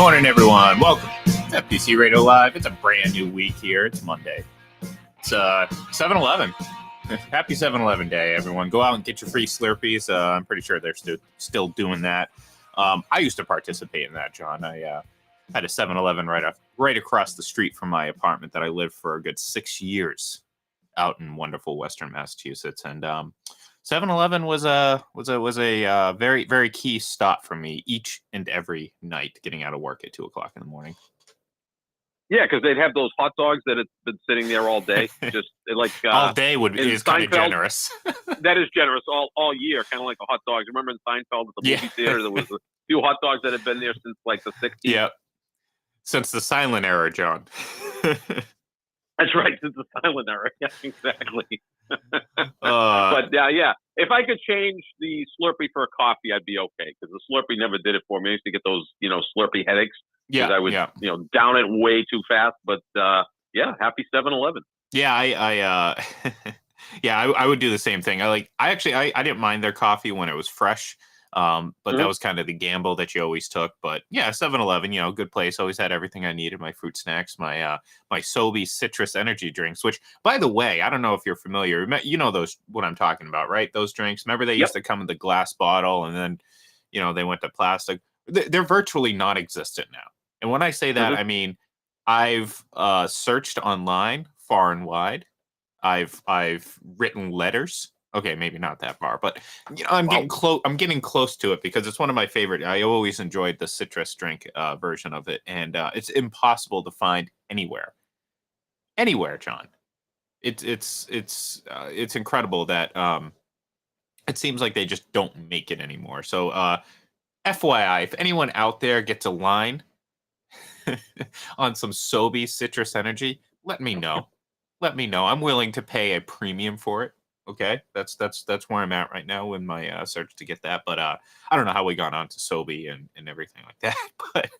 morning, everyone. Welcome to FPC Radio Live. It's a brand new week here. It's Monday. It's 7-Eleven. Happy 7-Eleven day, everyone. Go out and get your free Slurpees. I'm pretty sure they're still doing that. I used to participate in that, John. I had a 7-Eleven right across the street from my apartment that I lived for a good 6 years out in wonderful Western Massachusetts. And 7-Eleven was a very, very key stop for me each and every night getting out of work at 2 o'clock in the morning. Yeah, because they'd have those hot dogs that have been sitting there all day. Just like all day is kind of generous. That is generous all year, kind of like the hot dogs. Remember in Seinfeld at the movie theater, there was a few hot dogs that had been there since like the 60s. Yeah, since the silent era, John. That's right, since the silent era. Yeah, exactly. But yeah, if I could change the Slurpee for a coffee, I'd be okay, because the Slurpee never did it for me. I used to get those, Slurpee headaches. Yeah, I would, down it way too fast. But happy 7-Eleven. Yeah, I would do the same thing. I didn't mind their coffee when it was fresh. But that was kind of the gamble that you always took. But yeah, 7-Eleven, good place. Always had everything I needed, my fruit snacks, my Sobe citrus energy drinks, which, by the way, I don't know if you're familiar. You know those, what I'm talking about, right? Those drinks. Remember they used to come in the glass bottle, and then, they went to plastic. They're virtually non-existent now. And when I say that, I mean, I've searched online far and wide. I've written letters. Okay, maybe not that far, but I'm getting close. I'm getting close to it because it's one of my favorite. I always enjoyed the citrus drink version of it, and it's impossible to find anywhere, John. It's incredible that it seems like they just don't make it anymore. So, FYI, if anyone out there gets a line on some Sobe citrus energy, let me know. Let me know. I'm willing to pay a premium for it. Okay, that's where I'm at right now in my search to get that. But I don't know how we got onto Sobe and everything like that. But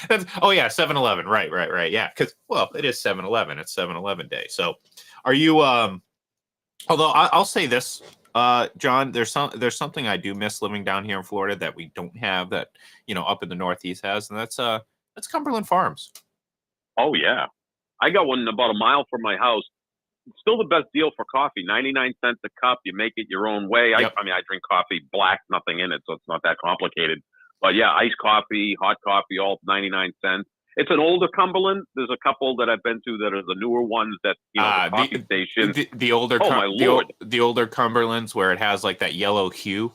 that's 7-Eleven. Right. Yeah, because it is 7-Eleven. It's 7-Eleven day. So are you? Although I'll say this, John, there's something I do miss living down here in Florida that we don't have that up in the Northeast has, and that's Cumberland Farms. Oh yeah, I got one about a mile from my house. Still the best deal for coffee, 99 cents a cup. You make it your own way. Yep. I drink coffee black, nothing in it, so it's not that complicated. But yeah, iced coffee, hot coffee, all 99 cents. It's an older Cumberland. There's a couple that I've been to that are the newer ones that, the coffee station. The older, my Lord. The older Cumberlands where it has like that yellow hue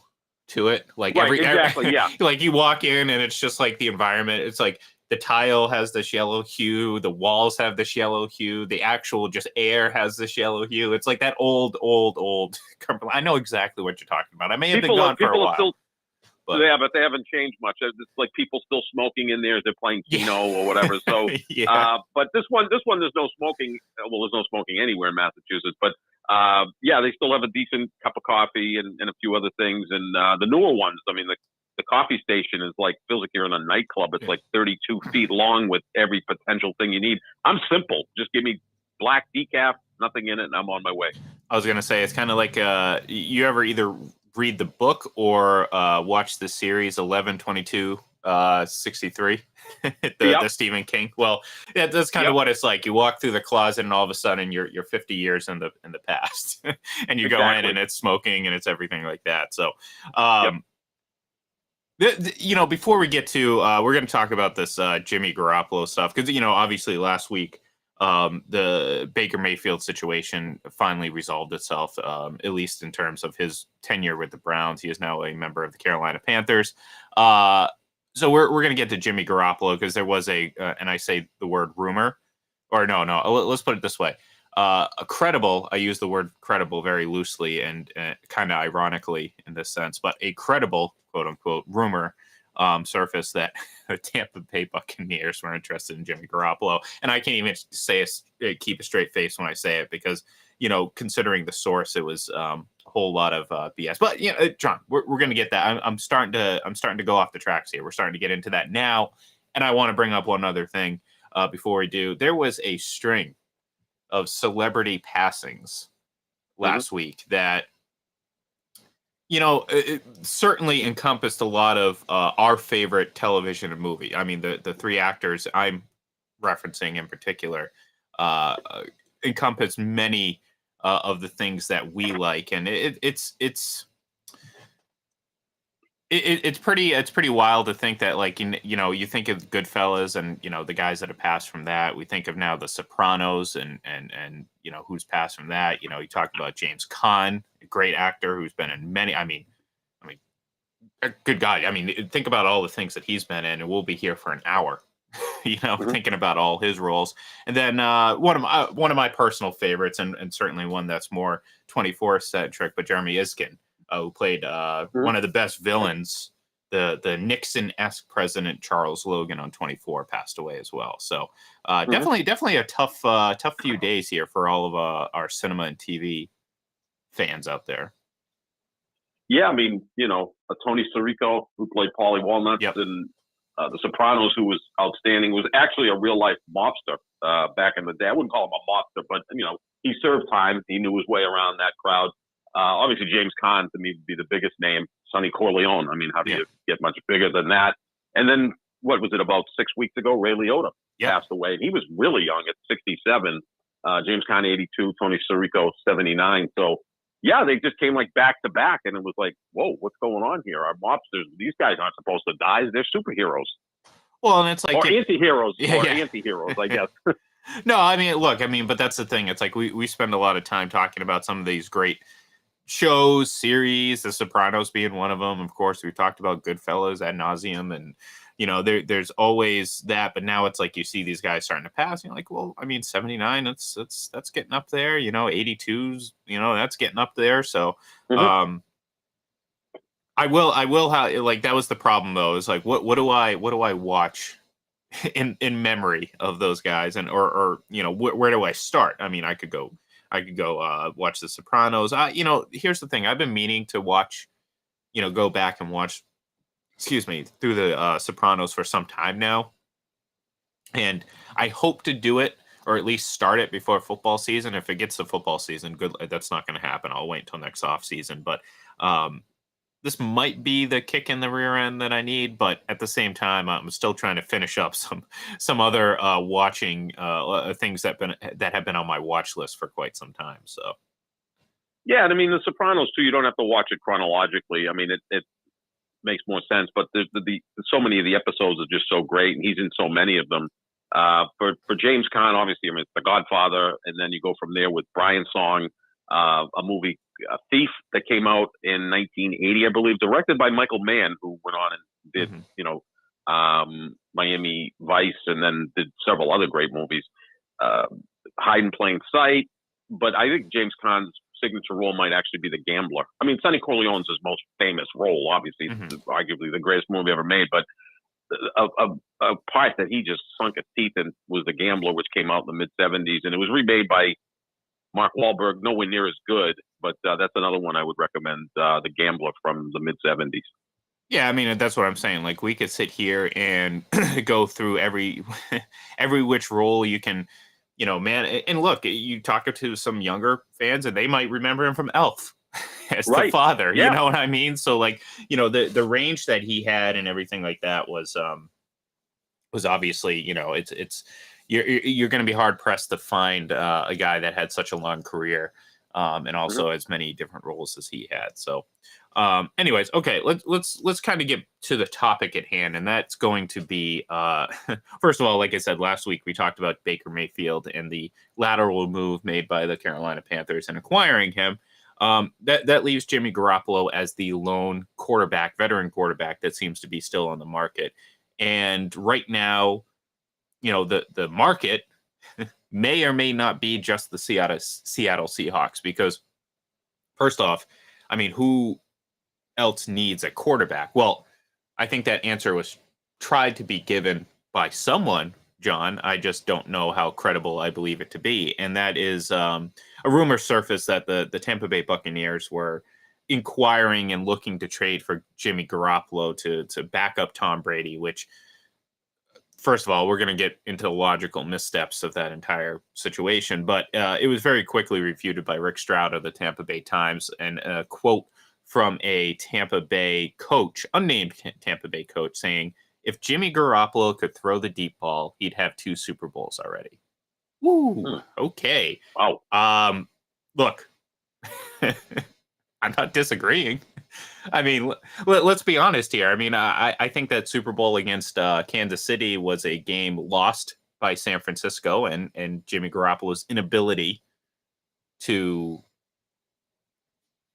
to it. Like exactly, yeah. Like you walk in and it's just like the environment. It's like the tile has this yellow hue. The walls have this yellow hue. The actual just air has this yellow hue. It's like that old Cumberland. I know exactly what you're talking about. I may have been gone for a while. But they haven't changed much. It's like people still smoking in there as they're playing Keno or whatever. So, but this one, there's no smoking. Well, there's no smoking anywhere in Massachusetts. But they still have a decent cup of coffee and a few other things. And the newer ones, I mean, the coffee station is like, feels like you're in a nightclub. It's like 32 feet long with every potential thing you need. I'm simple. Just give me black decaf, nothing in it, and I'm on my way. I was gonna say it's kind of like you ever either read the book or watch the series 11/22/63, the Stephen King. Well, yeah, that's kind of what it's like. You walk through the closet and all of a sudden you're 50 years in the past, and you go in and it's smoking and it's everything like that. So, before we get to, we're going to talk about this Jimmy Garoppolo stuff because obviously last week. The Baker Mayfield situation finally resolved itself, at least in terms of his tenure with the Browns. He is now a member of the Carolina Panthers. So we're going to get to Jimmy Garoppolo because there was and I say the word rumor, or no, let's put it this way. A credible, I use the word credible very loosely and kind of ironically in this sense, but a credible, quote unquote, rumor surface that the Tampa Bay Buccaneers were interested in Jimmy Garoppolo. And I can't even keep a straight face when I say it because, considering the source, it was a whole lot of BS. But, John, we're going to get that. I'm starting to go off the tracks here. We're starting to get into that now. And I want to bring up one other thing before we do. There was a string of celebrity passings last week that It certainly encompassed a lot of our favorite television and movie. I mean, the three actors I'm referencing in particular encompass many of the things that we like, and it's pretty wild to think that, like, you think of Goodfellas and the guys that have passed from that. We think of now The Sopranos and who's passed from that. You talk about James Caan, a great actor who's been in many. I mean, good guy. I mean, think about all the things that he's been in, and we'll be here for an hour. Thinking about all his roles. And then one of my personal favorites, and certainly one that's more 24 centric, but Jeremy Iskin, who played one of the best villains, the Nixon-esque President Charles Logan on 24, passed away as well. So definitely a tough few days here for all of our cinema and TV fans out there. Yeah, I mean, Tony Sirico, who played Paulie Walnuts, Yep. and The Sopranos, who was outstanding, was actually a real life mobster back in the day. I wouldn't call him a mobster, but he served time. He knew his way around that crowd. Obviously, James Caan to me would be the biggest name. Sonny Corleone. I mean, how do you get much bigger than that? And then what was it, about 6 weeks ago? Ray Liotta passed away. He was really young at 67. James Caan 82, Tony Sirico 79. So yeah, they just came like back to back, and it was like, whoa, what's going on here? Our mobsters, these guys aren't supposed to die. They're superheroes. Well, and it's like anti-heroes, anti-heroes, I guess. No, I mean, look, but that's the thing. It's like we spend a lot of time talking about some of these great shows, series, The Sopranos being one of them. Of course, we've talked about Goodfellas ad nauseum, and there's always that. But now it's like you see these guys starting to pass. And you're like, well, I mean, 79, that's getting up there. 82s, that's getting up there. So, I will have, like, that was the problem though. Is like, what do I watch in memory of those guys, and or where do I start? I mean, I could go watch The Sopranos. Here's the thing. I've been meaning to watch, go back and watch, through the Sopranos for some time now. And I hope to do it, or at least start it before football season. If it gets to football season, good. That's not going to happen. I'll wait until next off season. But this might be the kick in the rear end that I need. But at the same time, I'm still trying to finish up some other watching things that have been on my watch list for quite some time. So yeah, and I mean, The Sopranos too. You don't have to watch it chronologically. I mean, it makes more sense. But so many of the episodes are just so great, and he's in so many of them. For James Caan, obviously, I mean, it's The Godfather, and then you go from there with Brian Song, a movie, Thief, that came out in 1980, I believe, directed by Michael Mann, who went on and did, Miami Vice, and then did several other great movies. Hide in Plain Sight. But I think James Caan's signature role might actually be The Gambler. I mean, Sonny Corleone's his most famous role, obviously. It's arguably the greatest movie ever made, but a part that he just sunk his teeth in was The Gambler, which came out in the mid-'70s, and it was remade by Mark Wahlberg, nowhere near as good, but that's another one I would recommend, The Gambler from the mid-'70s. Yeah, I mean, that's what I'm saying. Like, we could sit here and go through every which role you can, man. And look, you talk to some younger fans, and they might remember him from Elf as the father. Yeah. You know what I mean? So, like, the range that he had and everything like that was obviously, it's you're going to be hard pressed to find a guy that had such a long career, and also as many different roles as he had. So, anyways, okay, let's kind of get to the topic at hand, and that's going to be first of all, like I said last week, we talked about Baker Mayfield and the lateral move made by the Carolina Panthers in acquiring him. That leaves Jimmy Garoppolo as the lone veteran quarterback that seems to be still on the market. And right now, the market may or may not be just the Seattle Seahawks, because first off, I mean, who else needs a quarterback? Well, I think that answer was tried to be given by someone, John. I just don't know how credible I believe it to be. And that is a rumor surfaced that the Tampa Bay Buccaneers were inquiring and looking to trade for Jimmy Garoppolo to back up Tom Brady, which, first of all, we're going to get into the logical missteps of that entire situation. But it was very quickly refuted by Rick Stroud of the Tampa Bay Times. And a quote from a Tampa Bay coach, unnamed Tampa Bay coach, saying if Jimmy Garoppolo could throw the deep ball, he'd have 2 Super Bowls already. Woo. Okay. Wow. Look, I'm not disagreeing. I mean, let's be honest here. I mean, I think that Super Bowl against Kansas City was a game lost by San Francisco, and Jimmy Garoppolo's inability to,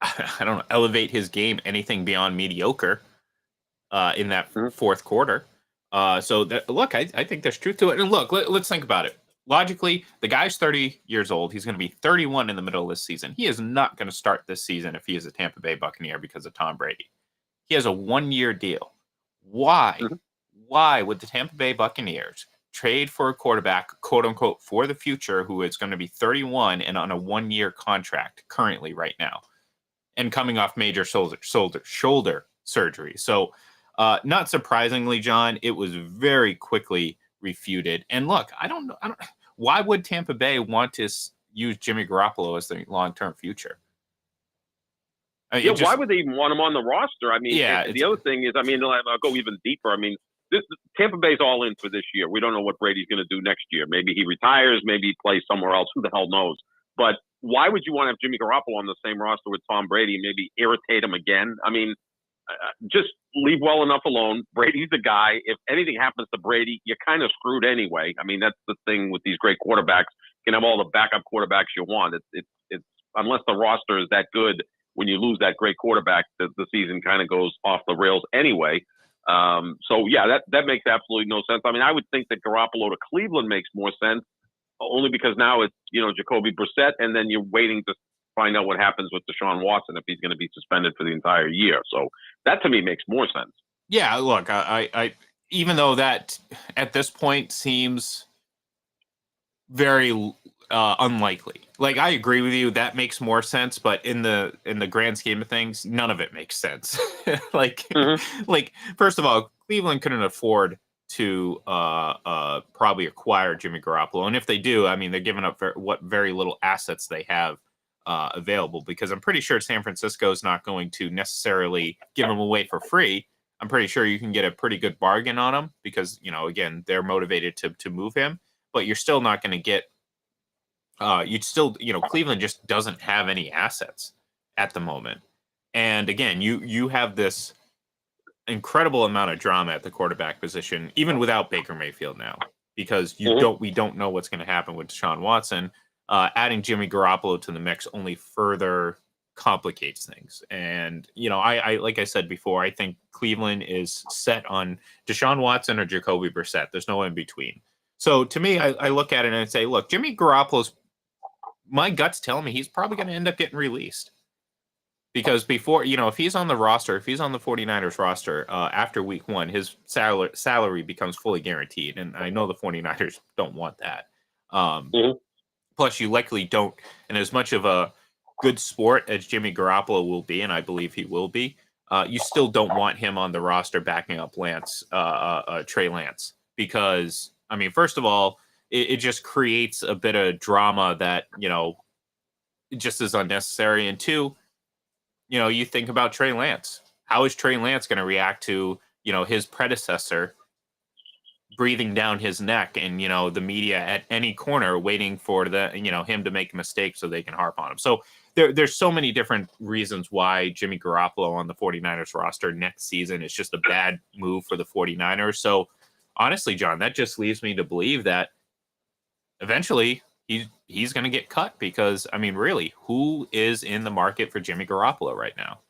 I don't know, elevate his game anything beyond mediocre in that fourth quarter. Look, I think there's truth to it. And look, let's think about it. Logically, the guy's 30 years old. He's going to be 31 in the middle of this season. He is not going to start this season if he is a Tampa Bay Buccaneer because of Tom Brady. He has a 1-year deal. Why? Why would the Tampa Bay Buccaneers trade for a quarterback, quote unquote, for the future, who is going to be 31 and on a 1-year contract currently right now, and coming off major shoulder surgery? So, not surprisingly, John, it was very quickly refuted. And look, I don't know. Why would Tampa Bay want to use Jimmy Garoppolo as the long-term future? I mean, why would they even want him on the roster? I mean, yeah. The other thing is, I mean, I'll go even deeper. I mean, Tampa Bay's all in for this year. We don't know what Brady's going to do next year. Maybe he retires. Maybe he plays somewhere else. Who the hell knows? But why would you want to have Jimmy Garoppolo on the same roster with Tom Brady and maybe irritate him again? I mean, just leave well enough alone. Brady's the guy. If anything happens to Brady, you're kind of screwed anyway. I mean, that's the thing with these great quarterbacks. You can have all the backup quarterbacks you want. It's unless the roster is that good, when you lose that great quarterback, the season kind of goes off the rails anyway. So yeah, that makes absolutely no sense. I mean, I would think that Garoppolo to Cleveland makes more sense, only because now it's, Jacoby Brissett, and then you're waiting to find out what happens with Deshaun Watson if he's going to be suspended for the entire year. So that to me makes more sense. Yeah, look, I even though that at this point seems very unlikely. Like, I agree with you, that makes more sense, but in the grand scheme of things, none of it makes sense. like first of all, Cleveland couldn't afford to probably acquire Jimmy Garoppolo, and if they do, I mean, they're giving up what very little assets they have available, because I'm pretty sure San Francisco is not going to necessarily give him away for free. I'm pretty sure you can get a pretty good bargain on him because, again, they're motivated to move him, but you're still not going to get Cleveland just doesn't have any assets at the moment. And again, you have this incredible amount of drama at the quarterback position, even without Baker Mayfield now, because we don't know what's going to happen with Deshaun Watson. Adding Jimmy Garoppolo to the mix only further complicates things. And, I like I said before, I think Cleveland is set on Deshaun Watson or Jacoby Brissett. There's no in between. So to me, I look at it and I say, look, Jimmy Garoppolo's, my gut's telling me he's probably going to end up getting released. Because before, if he's on the roster, if he's on the 49ers roster after week 1, his salary becomes fully guaranteed. And I know the 49ers don't want that. Plus, you likely don't. And as much of a good sport as Jimmy Garoppolo will be, and I believe he will be, you still don't want him on the roster backing up Trey Lance. Because, I mean, first of all, it just creates a bit of drama that, just is unnecessary. And 2, you think about Trey Lance. How is Trey Lance going to react to, his predecessor breathing down his neck and, the media at any corner waiting for him to make a mistake so they can harp on him? So there's so many different reasons why Jimmy Garoppolo on the 49ers roster next season is just a bad move for the 49ers. So honestly, John, that just leaves me to believe that eventually he's going to get cut, because, I mean, really, who is in the market for Jimmy Garoppolo right now?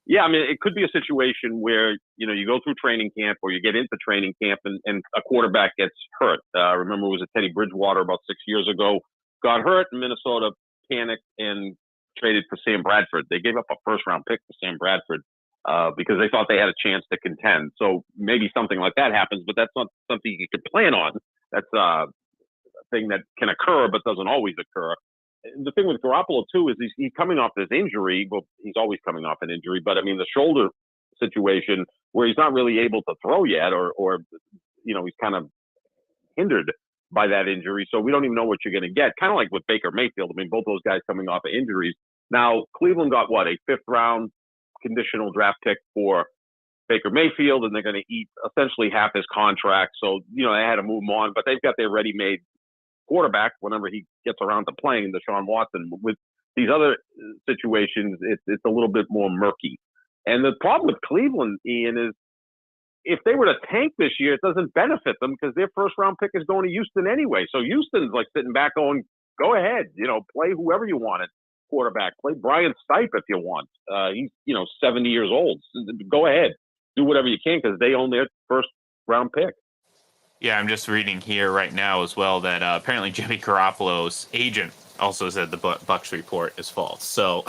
Yeah, I mean, it could be a situation where, you go through training camp or you get into training camp and a quarterback gets hurt. Remember, it was Teddy Bridgewater about 6 years ago, got hurt, and Minnesota panicked and traded for Sam Bradford. They gave up a first-round pick for Sam Bradford because they thought they had a chance to contend. So maybe something like that happens, but that's not something you could plan on. That's a thing that can occur but doesn't always occur. The thing with Garoppolo, too, is he's coming off this injury. Well, he's always coming off an injury, but I mean, the shoulder situation where he's not really able to throw yet, or he's kind of hindered by that injury. So we don't even know what you're going to get. Kind of like with Baker Mayfield. I mean, both those guys coming off of injuries. Now, Cleveland got a 5th round conditional draft pick for Baker Mayfield, and they're going to eat essentially half his contract. So, they had to move him on, but they've got their ready-made quarterback whenever he gets around to playing, Deshaun Watson. With these other situations, it's a little bit more murky. And the problem with Cleveland, Ian, is if they were to tank this year, it doesn't benefit them because their first-round pick is going to Houston anyway. So Houston's like sitting back going, go ahead, play whoever you want at quarterback. Play Brian Stipe if you want. He's, 70 years old. Go ahead. Do whatever you can because they own their first-round pick. Yeah, I'm just reading here right now as well that apparently Jimmy Garoppolo's agent also said the Bucs report is false. So,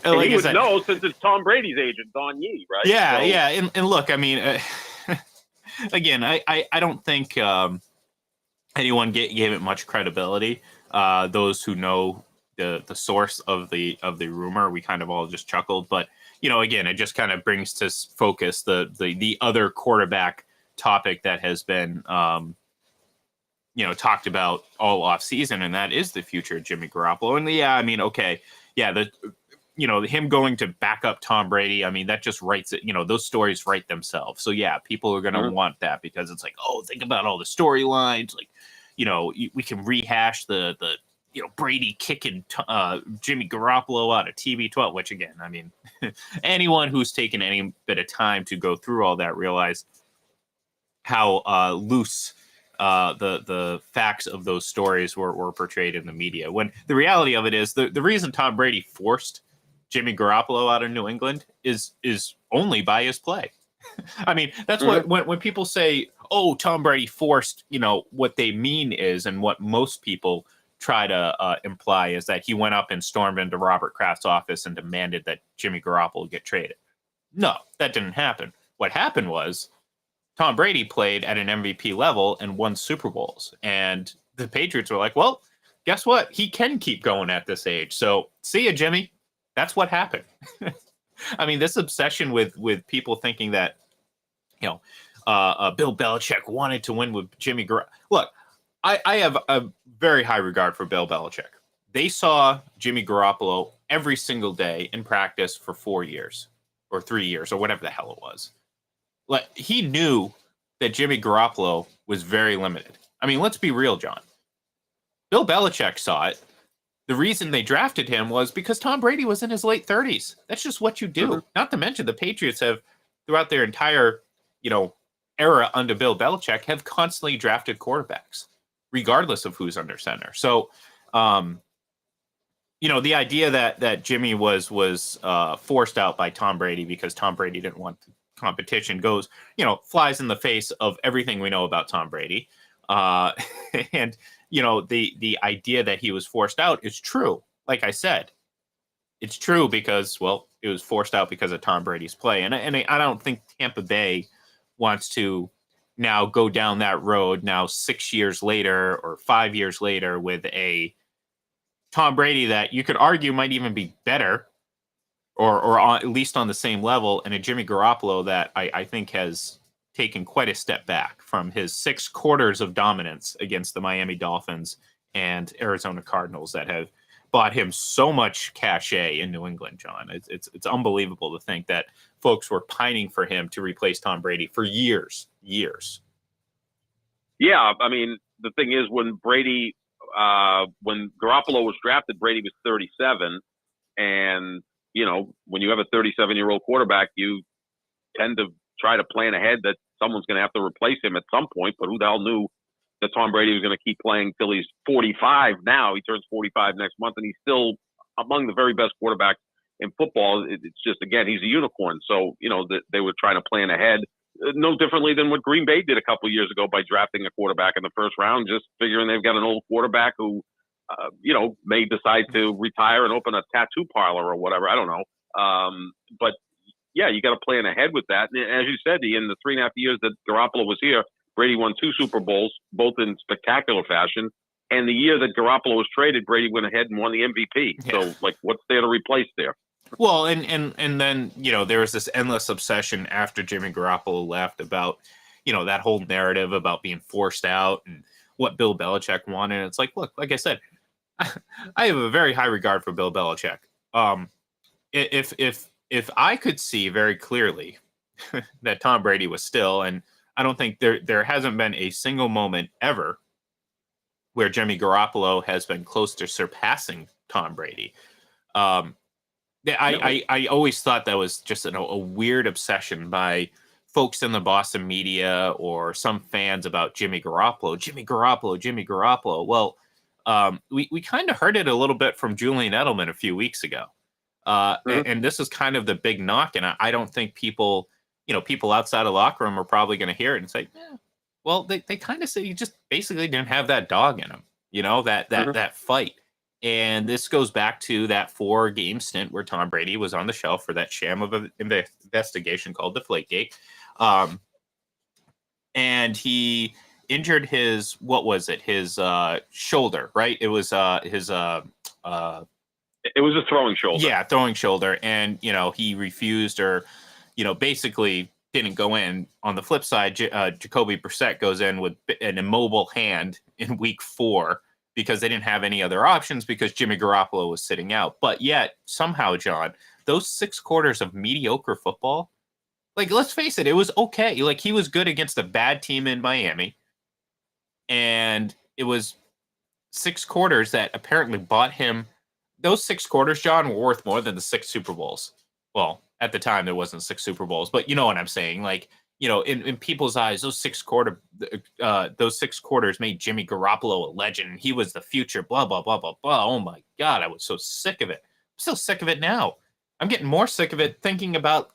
like he would know since it's Tom Brady's agent, Don Yee, right? Yeah, so. Yeah. And look, I mean, again, I don't think anyone gave it much credibility. Those who know the source of the rumor, we kind of all just chuckled. But, again, it just kind of brings to focus the other quarterback topic that has been talked about all off season, and that is the future of Jimmy Garoppolo. And yeah, I mean, okay, yeah, him going to back up Tom Brady, I mean, that just writes it, those stories write themselves. So yeah, people are going to want that because it's like, oh, think about all the storylines, like, we can rehash the Brady kicking Jimmy Garoppolo out of TB12, which again, I mean, anyone who's taken any bit of time to go through all that realize how loose the facts of those stories were portrayed in the media. When the reality of it is the reason Tom Brady forced Jimmy Garoppolo out of New England is only by his play. I mean, that's what when people say, oh, Tom Brady forced, what they mean is, and what most people try to imply is that he went up and stormed into Robert Kraft's office and demanded that Jimmy Garoppolo get traded. No, that didn't happen. What happened was Tom Brady played at an MVP level and won Super Bowls. And the Patriots were like, well, guess what? He can keep going at this age. So see ya, Jimmy. That's what happened. I mean, this obsession with people thinking that, Bill Belichick wanted to win with Jimmy Garoppolo. Look, I have a very high regard for Bill Belichick. They saw Jimmy Garoppolo every single day in practice for 4 years or 3 years or whatever the hell it was. Like, he knew that Jimmy Garoppolo was very limited. I mean, let's be real, John. Bill Belichick saw it. The reason they drafted him was because Tom Brady was in his late 30s. That's just what you do. Not to mention the Patriots have, throughout their entire, era under Bill Belichick, have constantly drafted quarterbacks, regardless of who's under center. So, the idea that Jimmy was forced out by Tom Brady because Tom Brady didn't want competition goes, flies in the face of everything we know about Tom Brady. And, the idea that he was forced out is true. Like I said, it's true because, well, it was forced out because of Tom Brady's play. And I don't think Tampa Bay wants to now go down that road now 6 years later or 5 years later with a Tom Brady that you could argue might even be better or at least on the same level, and a Jimmy Garoppolo that I think has taken quite a step back from his 6 quarters of dominance against the Miami Dolphins and Arizona Cardinals that have bought him so much cachet in New England, John. It's unbelievable to think that folks were pining for him to replace Tom Brady for years. Yeah, I mean, the thing is, when Garoppolo was drafted, Brady was 37, and when you have a 37-year-old quarterback, you tend to try to plan ahead that someone's going to have to replace him at some point. But who the hell knew that Tom Brady was going to keep playing till he's 45 now? He turns 45 next month, and he's still among the very best quarterbacks in football. It's just, again, he's a unicorn. So, they were trying to plan ahead, no differently than what Green Bay did a couple of years ago by drafting a quarterback in the first round, just figuring they've got an old quarterback who may decide to retire and open a tattoo parlor or whatever. I don't know. But yeah, you got to plan ahead with that. And as you said, in the 3.5 years that Garoppolo was here, Brady won 2 Super Bowls, both in spectacular fashion. And the year that Garoppolo was traded, Brady went ahead and won the MVP. Yeah. So, what's there to replace there? Well, and then, there was this endless obsession after Jimmy Garoppolo left about, that whole narrative about being forced out and what Bill Belichick wanted. It's like, look, like I said, I have a very high regard for Bill Belichick. if I could see very clearly that Tom Brady was still, and I don't think there hasn't been a single moment ever where Jimmy Garoppolo has been close to surpassing Tom Brady. Um, I always thought that was just a weird obsession by folks in the Boston media or some fans about Jimmy Garoppolo. Jimmy Garoppolo, Jimmy Garoppolo. Well, we kind of heard it a little bit from Julian Edelman a few weeks ago. And this is kind of the big knock. And I don't think people outside the locker room are probably going to hear it and say, yeah, well, they kind of say you just basically didn't have that dog in him, that fight. And this goes back to that 4-game stint where Tom Brady was on the shelf for that sham of an investigation called Deflategate. And he injured his, what was it? His shoulder, right? It was his it was a throwing shoulder. Yeah, throwing shoulder. And, he refused or, basically didn't go in. On the flip side, Jacoby Brissett goes in with an immobile hand in week 4 because they didn't have any other options because Jimmy Garoppolo was sitting out. But yet, somehow, John, those 6 quarters of mediocre football, like, let's face it, it was okay. Like, he was good against a bad team in Miami. And it was 6 quarters that apparently bought him. Those 6 quarters, John, were worth more than the 6 Super Bowls. Well, at the time, there wasn't 6 Super Bowls, but you know what I'm saying? Like, in people's eyes, those 6 quarters made Jimmy Garoppolo a legend. He was the future, blah, blah, blah, blah, blah. Oh my God, I was so sick of it. I'm still sick of it now. I'm getting more sick of it thinking about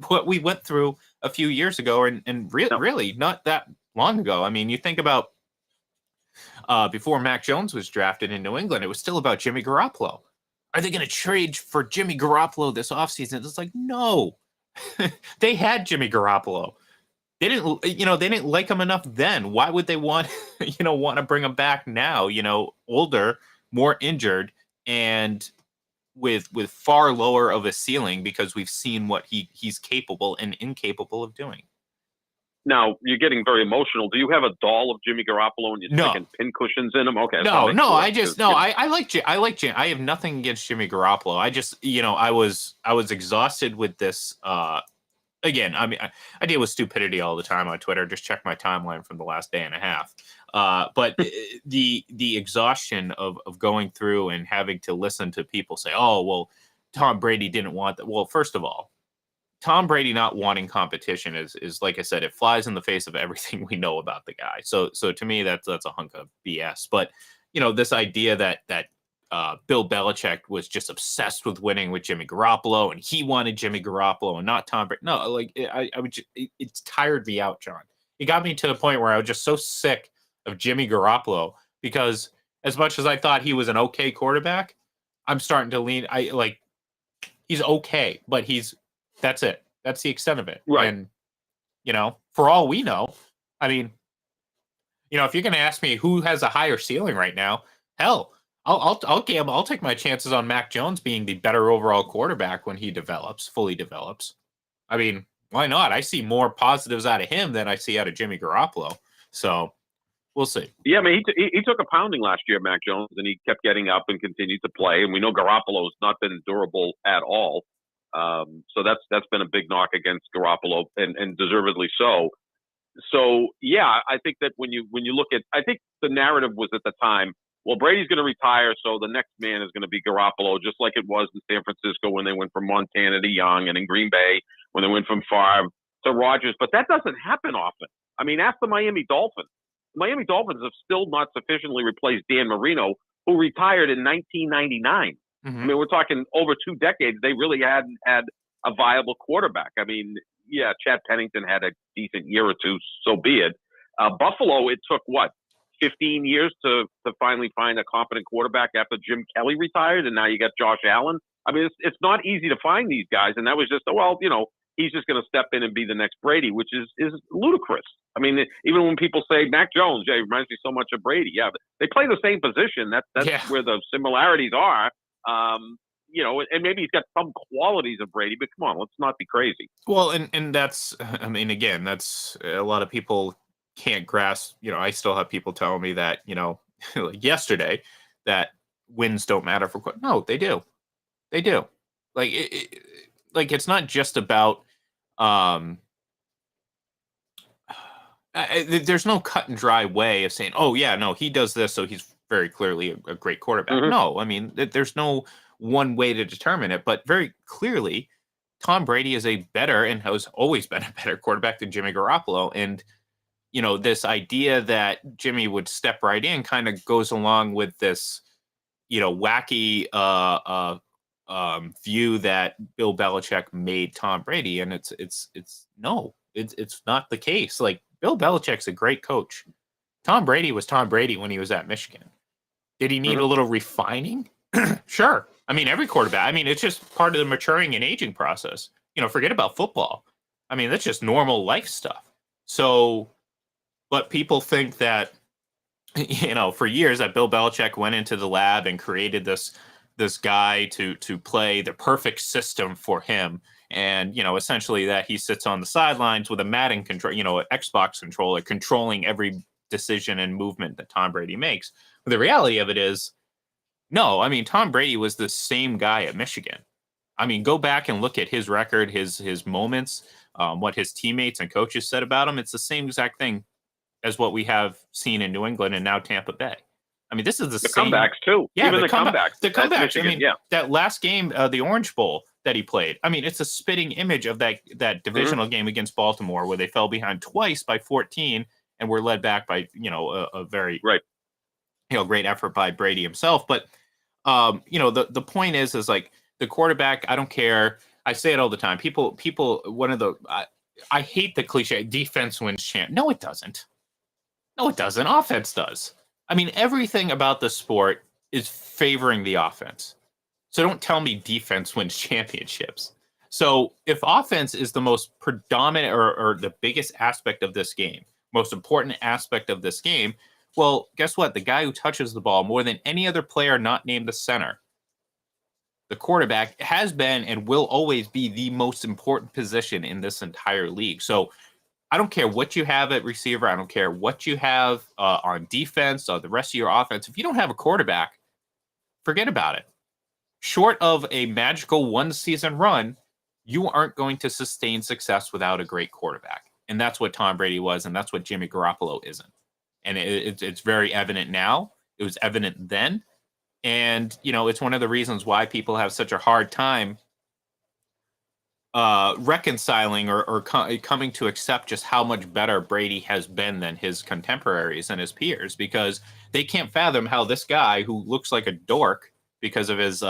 what we went through a few years ago and really not that long ago. I mean, you think about before Mac Jones was drafted in New England, it was still about Jimmy Garoppolo. Are they going to trade for Jimmy Garoppolo this offseason? It's like, no. They had Jimmy Garoppolo. They didn't like him enough then. Why would they want to bring him back now, older, more injured, and with far lower of a ceiling because we've seen what he's capable and incapable of doing. Now, you're getting very emotional. Do you have a doll of Jimmy Garoppolo and you're sticking pin cushions in him? Okay. I like Jimmy. I have nothing against Jimmy Garoppolo. I just, I was exhausted with this. Again, I mean, I deal with stupidity all the time on Twitter. Just check my timeline from the last day and a half. But the exhaustion of going through and having to listen to people say, oh, well, Tom Brady didn't want that. Well, first of all, Tom Brady not wanting competition is like I said, it flies in the face of everything we know about the guy. So to me, that's a hunk of BS. But this idea that Bill Belichick was just obsessed with winning with Jimmy Garoppolo and he wanted Jimmy Garoppolo and not Tom Brady. No, like it's tired me out, John. It got me to the point where I was just so sick of Jimmy Garoppolo because as much as I thought he was an okay quarterback, I'm starting to lean. He's okay, but that's it. That's the extent of it. Right. And, for all we know, I mean, if you're going to ask me who has a higher ceiling right now, hell, I'll gamble. I'll take my chances on Mac Jones being the better overall quarterback when he fully develops. I mean, why not? I see more positives out of him than I see out of Jimmy Garoppolo. So we'll see. Yeah, I mean, he took a pounding last year, Mac Jones, and he kept getting up and continued to play. And we know Garoppolo's not been durable at all. So that's been a big knock against Garoppolo and deservedly so. So yeah, I think that when you look at, I think the narrative was at the time, well, Brady's going to retire, so the next man is going to be Garoppolo, just like it was in San Francisco when they went from Montana to Young, and in Green Bay when they went from Favre to Rodgers. But that doesn't happen often. I mean, ask the Miami Dolphins. The Miami Dolphins have still not sufficiently replaced Dan Marino, who retired in 1999. Mm-hmm. I mean, we're talking over 2 decades. They really hadn't had a viable quarterback. I mean, yeah, Chad Pennington had a decent year or two, so be it. Buffalo, it took, 15 years to finally find a competent quarterback after Jim Kelly retired, and now you got Josh Allen. I mean, it's not easy to find these guys, and that was just, he's just going to step in and be the next Brady, which is ludicrous. I mean, even when people say Mac Jones, he reminds me so much of Brady. Yeah, they play the same position. That's where the similarities are. And maybe he's got some qualities of Brady, but come on, let's not be crazy. Well, and that's, I mean, again, that's a lot of people can't grasp. I still have people telling me that, like yesterday, that wins don't matter for. No, they do. They do. like it's not just about um there's no cut and dry way of saying, oh yeah, no, he does this, so he's very clearly a great quarterback. Mm-hmm. No, I mean, there's no one way to determine it, but very clearly, Tom Brady is a better and has always been a better quarterback than Jimmy Garoppolo. And this idea that Jimmy would step right in kind of goes along with this, wacky view that Bill Belichick made Tom Brady, and it's no, it's not the case. Like Bill Belichick's a great coach. Tom Brady was Tom Brady when he was at Michigan. Did he need Mm-hmm. a little refining? Sure. I mean, every quarterback. I mean, it's just part of the maturing and aging process. Forget about football. I mean, that's just normal life stuff. So, but people think that for years that Bill Belichick went into the lab and created this guy to play the perfect system for him, and essentially that he sits on the sidelines with a Madden control, an Xbox controller, controlling every decision and movement that Tom Brady makes. But the reality of it is, no. I mean, Tom Brady was the same guy at Michigan. I mean, go back and look at his record, his moments, what his teammates and coaches said about him. It's the same exact thing as what we have seen in New England and now Tampa Bay. I mean, this is the same comebacks too. Yeah, Even the comebacks. The comebacks. Michigan, I mean, yeah. that last game, the Orange Bowl that he played. I mean, it's a spitting image of that divisional game against Baltimore where they fell behind twice by 14 and were led back by a very right. Great effort by Brady himself. But the point is like the quarterback. I don't care. I say it all the time. People. I hate the cliche. Defense wins champ. No, it doesn't. No, it doesn't. Offense does. I mean, everything about the sport is favoring the offense. So don't tell me defense wins championships. So if offense is the most predominant or the biggest aspect of this game, most important aspect of this game, well, guess what? The guy who touches the ball more than any other player not named the center, the quarterback, has been and will always be the most important position in this entire league. So I don't care what you have at receiver. I don't care what you have on defense or the rest of your offense. If you don't have a quarterback, forget about it. Short of a magical one-season run, you aren't going to sustain success without a great quarterback. And that's what Tom Brady was, and that's what Jimmy Garoppolo isn't. And it's very evident now. It was evident then. And, it's one of the reasons why people have such a hard time reconciling or coming to accept just how much better Brady has been than his contemporaries and his peers, because they can't fathom how this guy who looks like a dork because of his,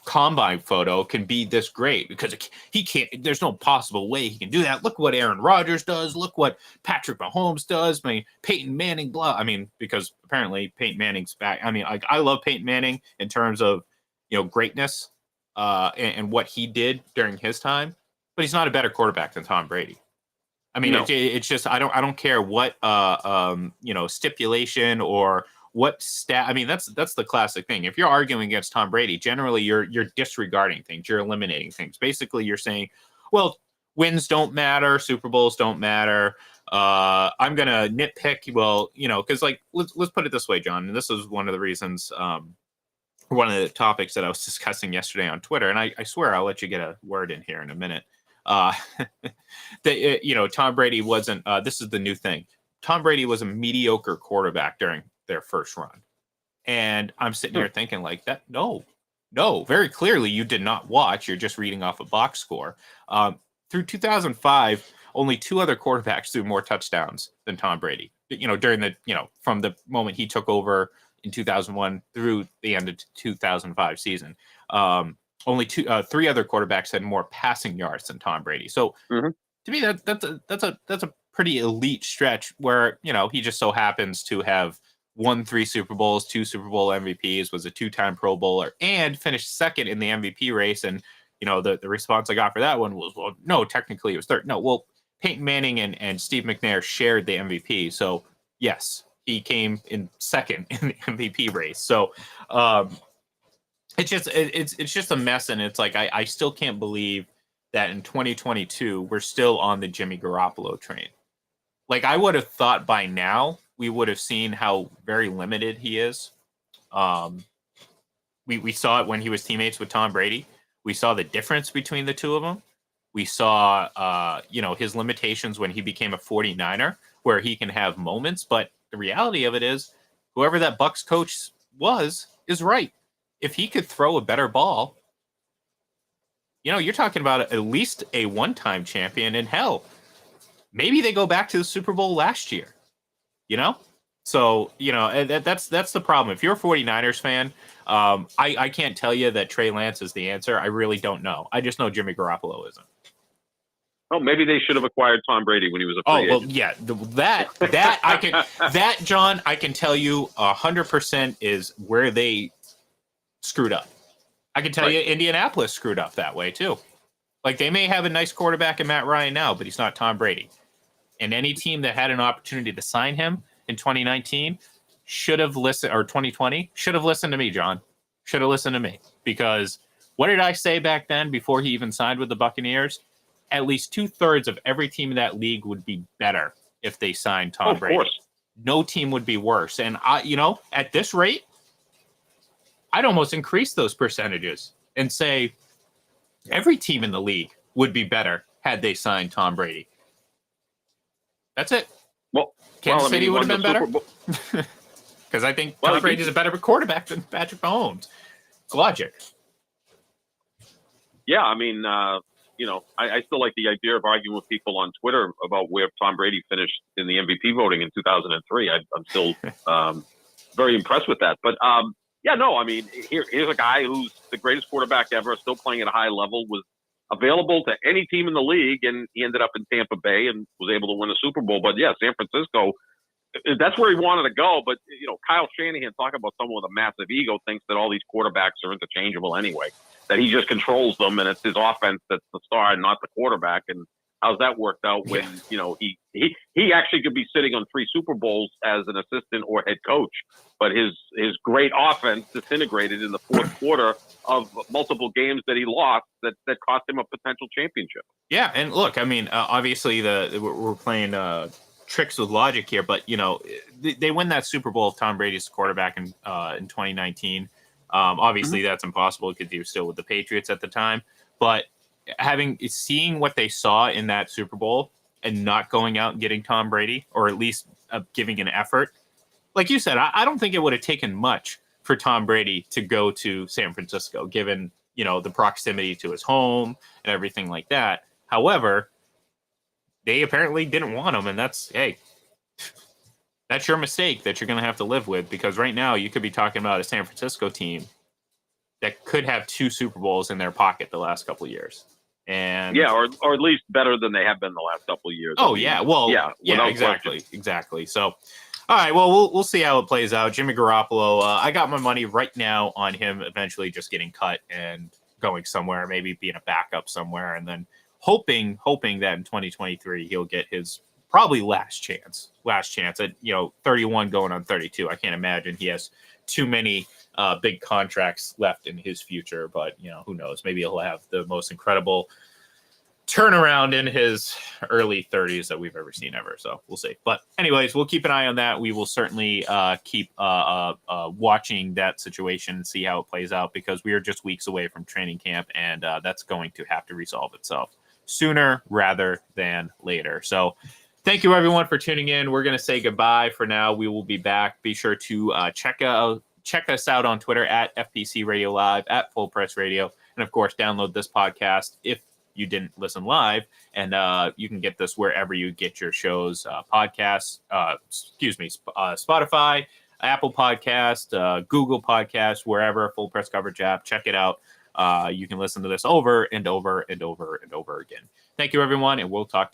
combine photo can be this great, because he can't, there's no possible way he can do that. Look what Aaron Rodgers does. Look what Patrick Mahomes does. I mean, Peyton Manning, blah. I mean, because apparently Peyton Manning's back. I mean, I love Peyton Manning in terms of, greatness. And what he did during his time, but he's not a better quarterback than Tom Brady. I mean, No. it's just I don't care what stipulation or what stat. I mean, that's the classic thing. If you're arguing against Tom Brady, generally you're disregarding things, you're eliminating things. Basically, you're saying, well, wins don't matter, Super Bowls don't matter. I'm gonna nitpick. Well, because like let's put it this way, John, and this is one of the reasons. One of the topics that I was discussing yesterday on Twitter, and I swear I'll let you get a word in here in a minute. That Tom Brady wasn't. This is the new thing. Tom Brady was a mediocre quarterback during their first run, and I'm sitting here thinking like that. No, very clearly you did not watch. You're just reading off a box score. Through 2005, only two other quarterbacks threw more touchdowns than Tom Brady. During the from the moment he took over in 2001 through the end of 2005 season. Only three other quarterbacks had more passing yards than Tom Brady. So to me, that's a pretty elite stretch where, he just so happens to have won 3 Super Bowls, 2 Super Bowl MVPs, was a 2-time Pro Bowler, and finished second in the MVP race. And, the response I got for that one was, well, no, technically it was third. No, well, Peyton Manning and Steve McNair shared the MVP. So yes, he came in second in the MVP race. So it's just a mess. And it's like, I still can't believe that in 2022, we're still on the Jimmy Garoppolo train. Like, I would have thought by now we would have seen how very limited he is. We saw it when he was teammates with Tom Brady. We saw the difference between the two of them. We saw, his limitations when he became a 49er, where he can have moments. But the reality of it is, whoever that Bucs coach is right. If he could throw a better ball, you're talking about at least a one-time champion. In hell, maybe they go back to the Super Bowl last year. So, that's the problem. If you're a 49ers fan, I can't tell you that Trey Lance is the answer. I really don't know. I just know Jimmy Garoppolo isn't. Oh, maybe they should have acquired Tom Brady when he was a free agent. Yeah, John, I can tell you 100% is where they screwed up. I can tell you Indianapolis screwed up that way too. Like, they may have a nice quarterback in Matt Ryan now, but he's not Tom Brady. And any team that had an opportunity to sign him in 2019 should have listened, or 2020 should have listened to me, John. Should have listened to me, because what did I say back then before he even signed with the Buccaneers? At least 2/3 of every team in that league would be better if they signed Tom Brady. Of course. No team would be worse. And at this rate, I'd almost increase those percentages and say every team in the league would be better had they signed Tom Brady. That's it. Well, Kansas City would have been better. Because I think Tom Brady is a better quarterback than Patrick Mahomes. It's logic. Yeah, I mean, I still like the idea of arguing with people on Twitter about where Tom Brady finished in the MVP voting in 2003. I'm still very impressed with that. But, here's a guy who's the greatest quarterback ever, still playing at a high level, was available to any team in the league, and he ended up in Tampa Bay and was able to win a Super Bowl. But, yeah, San Francisco, that's where he wanted to go. But, Kyle Shanahan, talking about someone with a massive ego, thinks that all these quarterbacks are interchangeable anyway, that he just controls them, and it's his offense that's the star and not the quarterback. And how's that worked out when, he actually could be sitting on 3 Super Bowls as an assistant or head coach, but his great offense disintegrated in the fourth quarter of multiple games that he lost that cost him a potential championship. Yeah, and look, I mean, obviously we're playing tricks with logic here, but they win that Super Bowl if Tom Brady's quarterback in 2019. Obviously that's impossible because he was still with the Patriots at the time, but seeing what they saw in that Super Bowl and not going out and getting Tom Brady, or at least giving an effort, like you said, I don't think it would have taken much for Tom Brady to go to San Francisco, given the proximity to his home and everything like that. However, they apparently didn't want him, and that's your mistake that you're going to have to live with, because right now you could be talking about a San Francisco team that could have 2 Super Bowls in their pocket the last couple of years. And or at least better than they have been the last couple of years. Exactly. So, all right, well, we'll see how it plays out. Jimmy Garoppolo, I got my money right now on him eventually just getting cut and going somewhere, maybe being a backup somewhere, and then hoping that in 2023 he'll get his probably last chance at 31 going on 32. I can't imagine he has too many big contracts left in his future, but who knows? Maybe he'll have the most incredible turnaround in his early 30s that we've ever seen ever. So we'll see. But anyways, we'll keep an eye on that. We will certainly keep watching that situation and see how it plays out, because we are just weeks away from training camp, and that's going to have to resolve itself sooner rather than later. So thank you, everyone, for tuning in. We're going to say goodbye for now. We will be back. Be sure to check us out on Twitter at FPC Radio Live, at Full Press Radio. And, of course, download this podcast if you didn't listen live. And you can get this wherever you get your shows, podcasts, Spotify, Apple Podcast, Google Podcast, wherever, Full Press Coverage app. Check it out. You can listen to this over and over and over and over again. Thank you, everyone, and we'll talk to you.